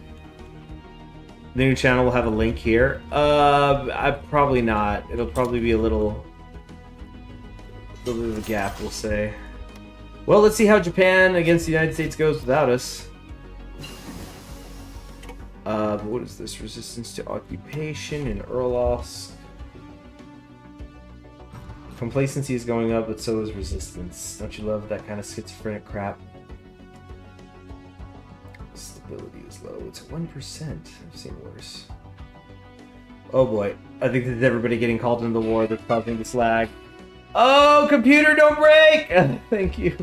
The new channel will have a link here. Probably not. It'll probably be a little bit of a gap, we'll say. Well, let's see how Japan against the United States goes without us. What is this? Resistance to occupation in Urlos. Complacency is going up, but so is resistance. Don't you love that kind of schizophrenic crap? Stability is low. It's 1%. I've seen worse. Oh boy. I think that's everybody getting called into the war that's causing this lag. Oh, computer, don't break! Thank you.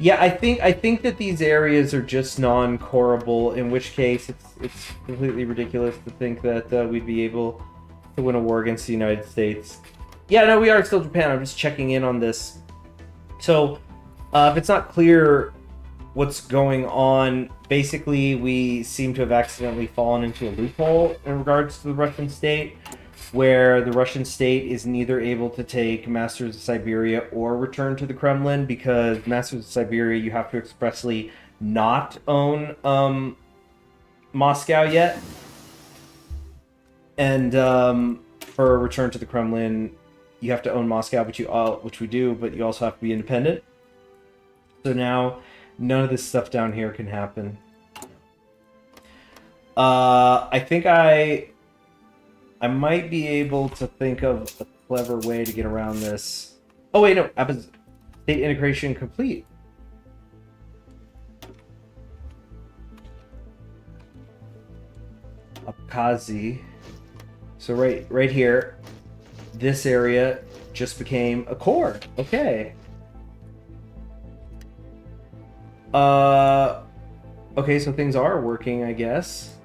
Yeah, I think that these areas are just non-coreable, in which case it's completely ridiculous to think that we'd be able to win a war against the United States. Yeah, no, we are still Japan. I'm just checking in on this. So, if it's not clear what's going on, basically we seem to have accidentally fallen into a loophole in regards to the Russian state, where the Russian state is neither able to take Masters of Siberia or return to the Kremlin, because Masters of Siberia you have to expressly not own Moscow yet. And for a return to the Kremlin, you have to own Moscow, which we do, but you also have to be independent. So now, none of this stuff down here can happen. I think I might be able to think of a clever way to get around this. Oh wait, no, state integration complete. Abkhazia. So right here, this area just became a core. Okay. Okay, so things are working, I guess.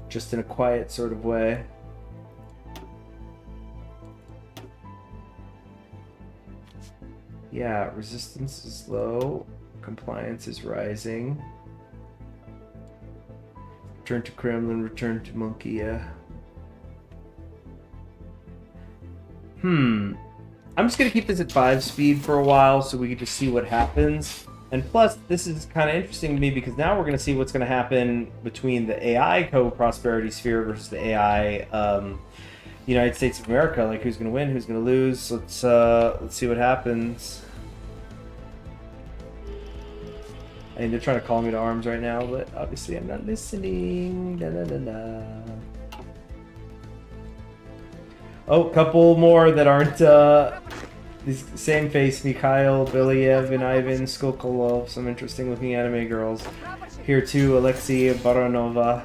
Just in a quiet sort of way. Yeah, resistance is low. Compliance is rising. Return to Kremlin, return to Monkey, yeah. I'm just gonna keep this at 5 speed for a while so we can just see what happens. And plus, this is kind of interesting to me because now we're gonna see what's gonna happen between the AI co-prosperity sphere versus the AI United States of America. Like who's gonna win, who's gonna lose. Let's see what happens. I mean, they're trying to call me to arms right now, but obviously I'm not listening. Da, da, da, da. Oh, couple more that aren't these same face. Mikhail, Belyaev, and Ivan Skokolov. Some interesting looking anime girls. Here too, Alexei Baranova.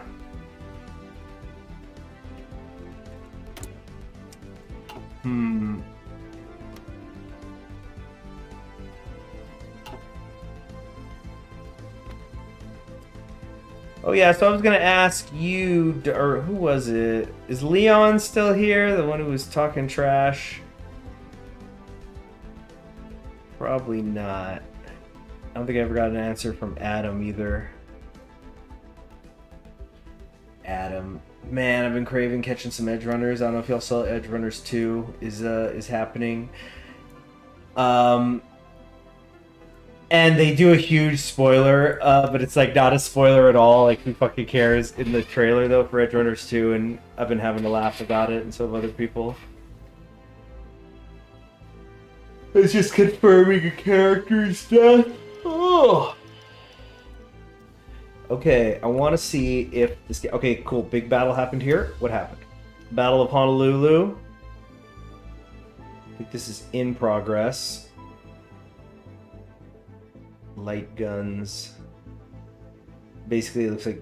Oh yeah, so I was gonna ask you, or who was it? Is Leon still here? The one who was talking trash? Probably not. I don't think I ever got an answer from Adam either. Adam. Man, I've been craving catching some Edge Runners. I don't know if y'all saw Edge Runners 2 is happening. And they do a huge spoiler, but it's like not a spoiler at all. Like who fucking cares in the trailer though for Edge Runners 2, and I've been having to laugh about it, and so have other people. It's just confirming a character's death. Oh. Okay, I want to see if this. Okay, cool. Big battle happened here. What happened? Battle of Honolulu. I think this is in progress. Light guns. Basically, it looks like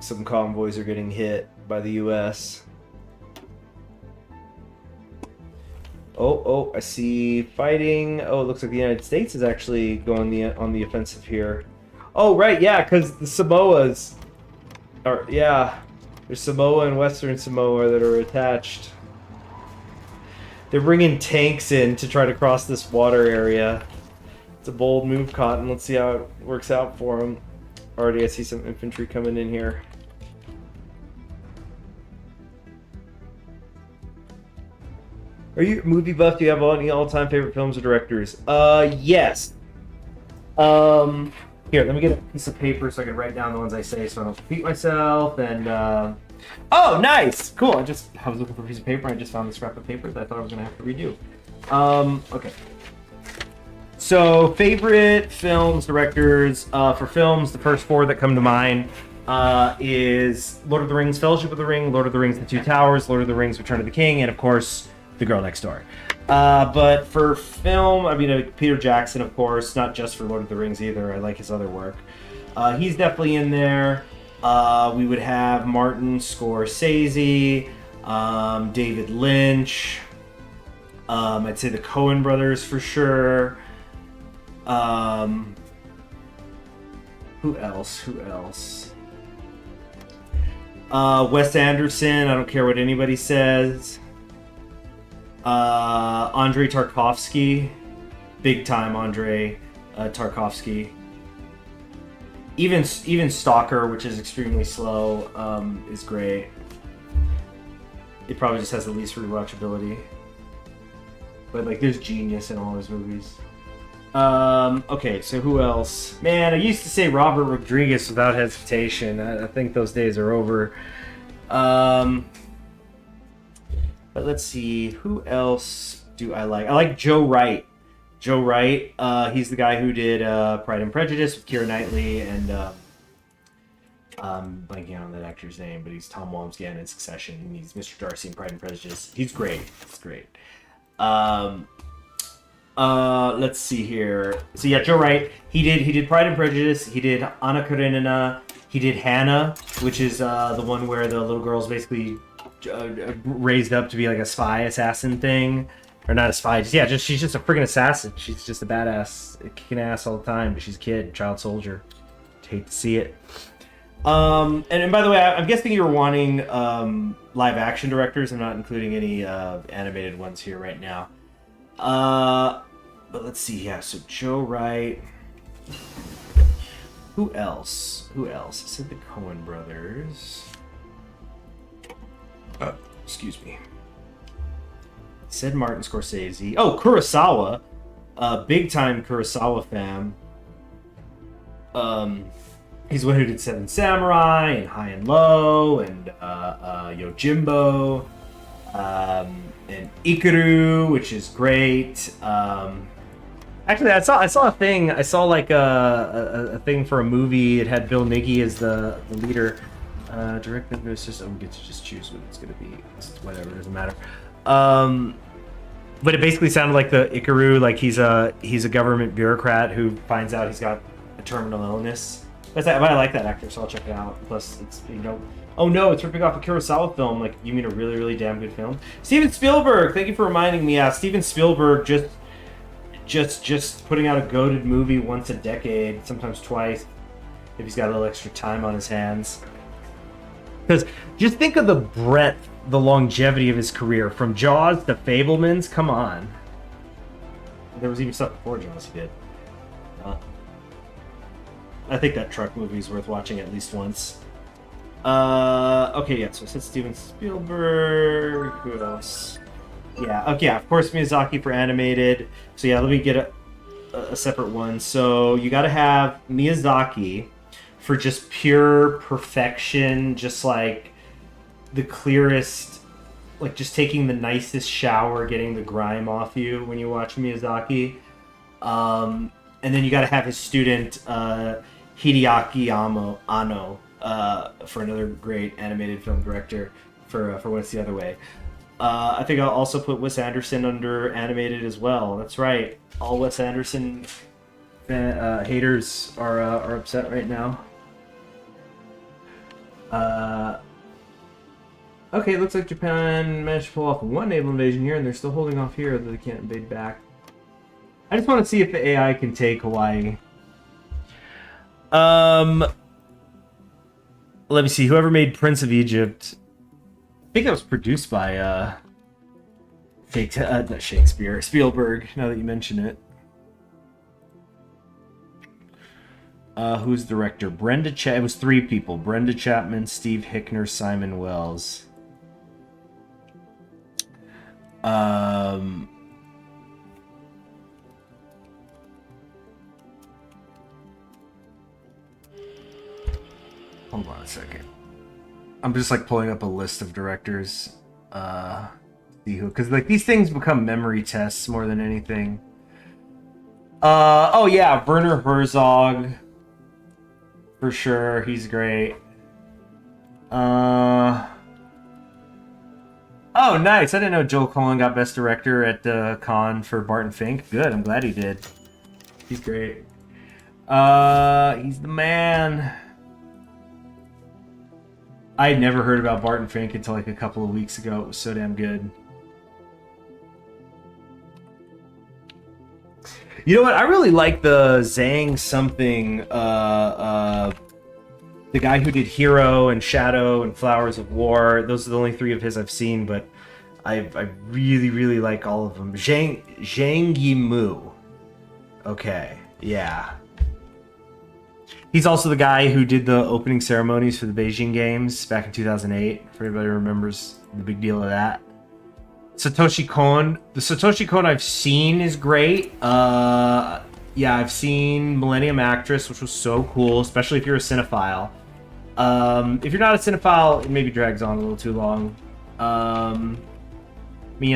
some convoys are getting hit by the U.S. Oh, I see fighting. Oh, it looks like the United States is actually going on the offensive here. Oh, right, yeah, because the Samoas are, yeah, there's Samoa and Western Samoa that are attached. They're bringing tanks in to try to cross this water area. It's a bold move, Cotton. Let's see how it works out for them. Already, I see some infantry coming in here. Are you movie buff? Do you have any all-time favorite films or directors? Yes. Here, let me get a piece of paper so I can write down the ones I say so I don't repeat myself. And oh, nice, cool. I was looking for a piece of paper. I just found this scrap of paper that I thought I was gonna have to redo. Okay. So, favorite films, directors. For films, the first 4 that come to mind is Lord of the Rings: Fellowship of the Ring, Lord of the Rings: The Two Towers, Lord of the Rings: Return of the King, and of course, The Girl Next Door. But for film, I mean, Peter Jackson, of course, not just for Lord of the Rings either. I like his other work. He's definitely in there. We would have Martin Scorsese, David Lynch. I'd say the Coen brothers for sure. Who else? Wes Anderson, I don't care what anybody says. Andrei Tarkovsky, big time Andrei Tarkovsky. Even Stalker, which is extremely slow, is great. It probably just has the least rewatchability. But like, there's genius in all his movies. Okay, so who else? Man, I used to say Robert Rodriguez without hesitation. I think those days are over. But let's see, who else do I like? I like Joe Wright. Joe Wright, he's the guy who did Pride and Prejudice with Keira Knightley, and I'm blanking on that actor's name, but he's Tom Wambsgans in Succession, and he's Mr. Darcy in Pride and Prejudice. He's great. He's great. Let's see here. So yeah, Joe Wright. He did Pride and Prejudice. He did Anna Karenina. He did Hannah, which is the one where the little girl's basically raised up to be like a spy assassin thing. Or not a spy, she's just a friggin' assassin. She's just a badass, kicking ass all the time, but she's a kid, child soldier. Hate to see it. And by the way, I'm guessing you were wanting live action directors. I'm not including any animated ones here right now. But let's see, yeah, so Joe Wright. Who else? I said the Coen brothers. Excuse me. Said Martin Scorsese. Oh, Kurosawa. Big time Kurosawa fan. He's the one who did Seven Samurai and High and Low and Yojimbo and Ikaru, which is great. Actually, I saw a thing. I saw like a thing for a movie. It had Bill Nighy as the leader. Direct the system. We get to just choose what it's gonna be. It's whatever, it doesn't matter. But it basically sounded like the Ikaru, like he's a government bureaucrat who finds out he's got a terminal illness. But I like that actor, so I'll check it out. Plus, it's, oh no, it's ripping off a Kurosawa film. Like, you mean a really, really damn good film? Steven Spielberg, thank you for reminding me. Steven Spielberg just putting out a goated movie once a decade, sometimes twice, if he's got a little extra time on his hands. Because just think of the breadth, the longevity of his career, from Jaws to Fabelmans. Come on. There was even stuff before Jaws he did. I think that truck movie is worth watching at least once. Okay, yeah, so I said Steven Spielberg. Who else? Yeah, okay, yeah, of course Miyazaki for animated. So yeah, let me get a separate one. So you gotta have Miyazaki for just pure perfection, just like the clearest, like just taking the nicest shower, getting the grime off you when you watch Miyazaki. And then you gotta have his student, Hideaki Anno, for another great animated film director for When It's the Other Way. I think I'll also put Wes Anderson under animated as well. That's right. All Wes Anderson haters are upset right now. Okay, it looks like Japan managed to pull off one naval invasion here, and they're still holding off here, though they can't invade back. I just want to see if the AI can take Hawaii. Let me see. Whoever made Prince of Egypt, I think that was produced by not Shakespeare, Spielberg. Now that you mention it, who's the director? It was 3 people: Brenda Chapman, Steve Hickner, Simon Wells. Hold on a second. I'm just like pulling up a list of directors. See who, because like these things become memory tests more than anything. Oh yeah, Werner Herzog. For sure, he's great. Oh, nice. I didn't know Joel Coen got Best Director at Cannes for Barton Fink. Good, I'm glad he did. He's great. He's the man. I had never heard about Barton Fink until like a couple of weeks ago. It was so damn good. You know what? I really like the Zhang something, the guy who did Hero and Shadow and Flowers of War. Those are the only 3 of his I've seen, but I really, really like all of them. Zhang Yimou. Okay, yeah. He's also the guy who did the opening ceremonies for the Beijing Games back in 2008. If everybody remembers the big deal of that. Satoshi Kon. The Satoshi Kon I've seen is great. Yeah, I've seen Millennium Actress, which was so cool, especially if you're a cinephile. If you're not a cinephile, it maybe drags on a little too long. Yeah,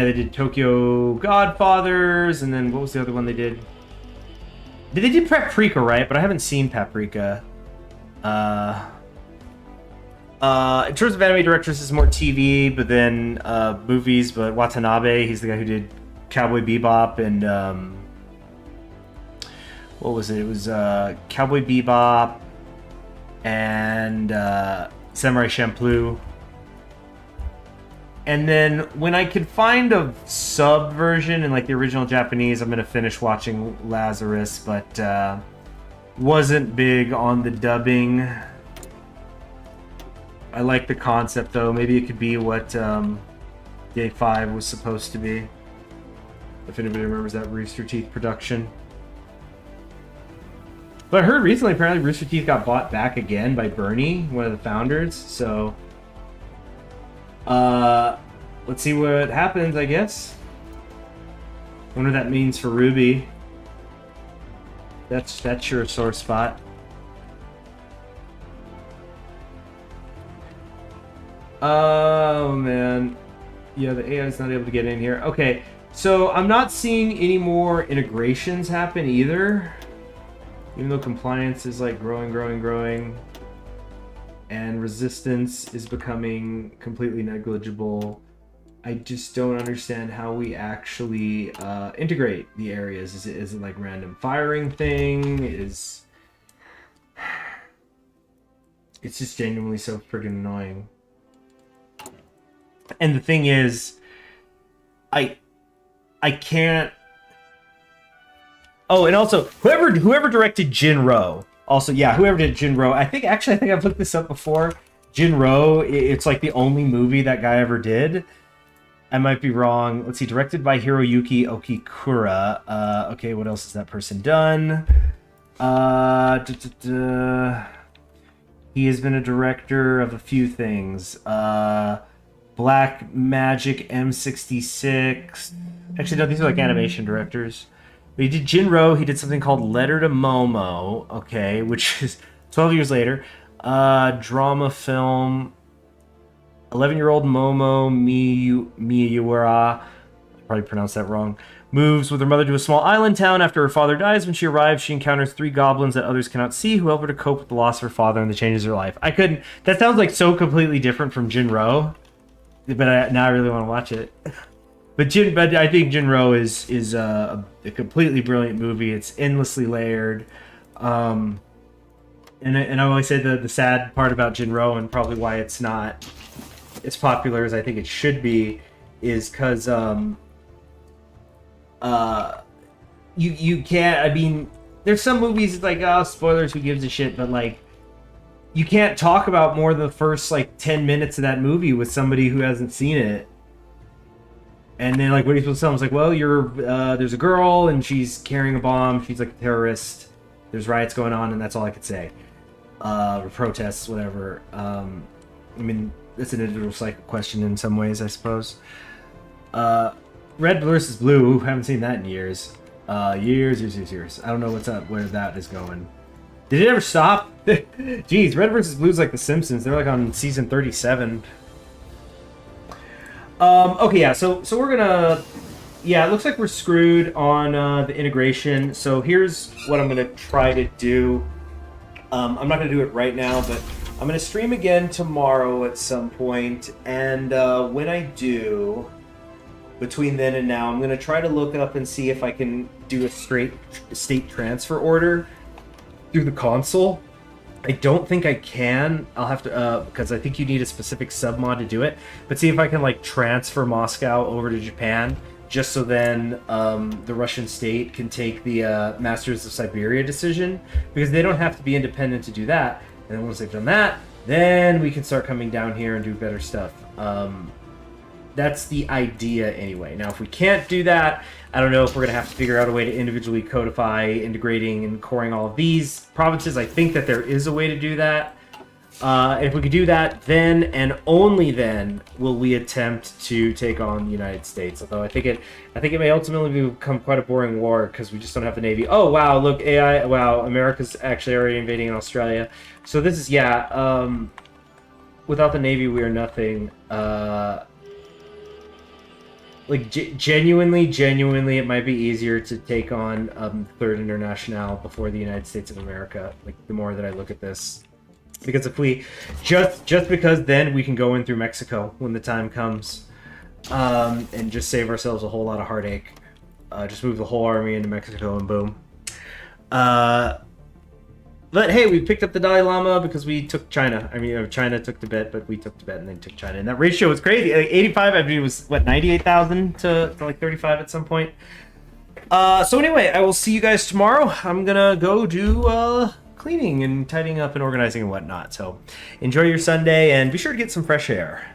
they did Tokyo Godfathers, and then what was the other one they did? They did Paprika, right? But I haven't seen Paprika. In terms of anime directors, this is more TV, but then movies. But Watanabe, he's the guy who did Cowboy Bebop and what was it? It was Cowboy Bebop and Samurai Champloo. And then when I could find a sub version in like the original Japanese, I'm gonna finish watching Lazarus, but wasn't big on the dubbing. I like the concept though. Maybe it could be what Day 5 was supposed to be. If anybody remembers that Rooster Teeth production. But I heard recently, apparently Rooster Teeth got bought back again by Bernie, one of the founders. So, let's see what happens, I guess. Wonder what that means for Ruby. That's your sore spot. Oh man, yeah, the AI is not able to get in here. Okay, so I'm not seeing any more integrations happen either, even though compliance is like growing, and resistance is becoming completely negligible. I just don't understand how we actually integrate the areas. Is it like random firing thing? It's just genuinely so friggin' annoying. And the thing is, I can't. Oh, and also whoever directed Jinro. Also, yeah, whoever did Jinro. I think I've looked this up before. Jinro, it's like the only movie that guy ever did. I might be wrong. Let's see, directed by Hiroyuki Okikura. Okay, what else has that person done? He has been a director of a few things. Black Magic M66. Actually, no, these are like animation directors. But he did Jinro. He did something called Letter to Momo. Okay, which is 12 years later. Drama film. 11-year-old Momo Miyura, probably pronounced that wrong, moves with her mother to a small island town. After her father dies, when she arrives, she encounters 3 goblins that others cannot see who help her to cope with the loss of her father and the changes in her life. That sounds like so completely different from Jinro, but now I really want to watch it. But I think Jinro is a completely brilliant movie. It's endlessly layered. And I always say the sad part about Jinro, and probably why it's not as popular as I think it should be, is because you can't. I mean, there's some movies like, oh, spoilers, who gives a shit, but like, you can't talk about more than the first like 10 minutes of that movie with somebody who hasn't seen it. And then like, what are you supposed to tell them? It's like, well, there's a girl and she's carrying a bomb. She's like a terrorist. There's riots going on, and that's all I could say. Or protests, whatever. I mean, it's an individual psychic question in some ways, I suppose. Red versus Blue, haven't seen that in years. Years. I don't know what's up, where that is going. Did it ever stop? Jeez, Red versus Blue is like The Simpsons. They're like on season 37. Okay, yeah, so we're gonna... Yeah, it looks like we're screwed on the integration. So here's what I'm gonna try to do. I'm not gonna do it right now, but I'm going to stream again tomorrow at some point, and when I do, between then and now, I'm going to try to look up and see if I can do a straight state transfer order through the console. I don't think I can. I'll have to, because I think you need a specific submod to do it, but see if I can like transfer Moscow over to Japan, just so then the Russian state can take the Masters of Siberia decision, because they don't have to be independent to do that. And then once they've done that, then we can start coming down here and do better stuff. That's the idea anyway. Now, if we can't do that, I don't know if we're going to have to figure out a way to individually codify, integrating, and coring all of these provinces. I think that there is a way to do that. If we could do that, then and only then will we attempt to take on the United States. Although I think it may ultimately become quite a boring war because we just don't have the Navy. Oh wow, look, AI. Wow, America's actually already invading in Australia. So this is without the Navy, we are nothing. Genuinely, it might be easier to take on Third International before the United States of America. Like the more that I look at this. Because if we just because then we can go in through Mexico when the time comes, and just save ourselves a whole lot of heartache. Just move the whole army into Mexico and boom. But hey, we picked up the Dalai Lama because we took China. I mean, China took Tibet, but we took Tibet and then took China, and that ratio was crazy. Like 85, I mean, it was what 98,000 to like 35 at some point. So anyway, I will see you guys tomorrow. I'm gonna go do cleaning and tidying up and organizing and whatnot. So enjoy your Sunday and be sure to get some fresh air.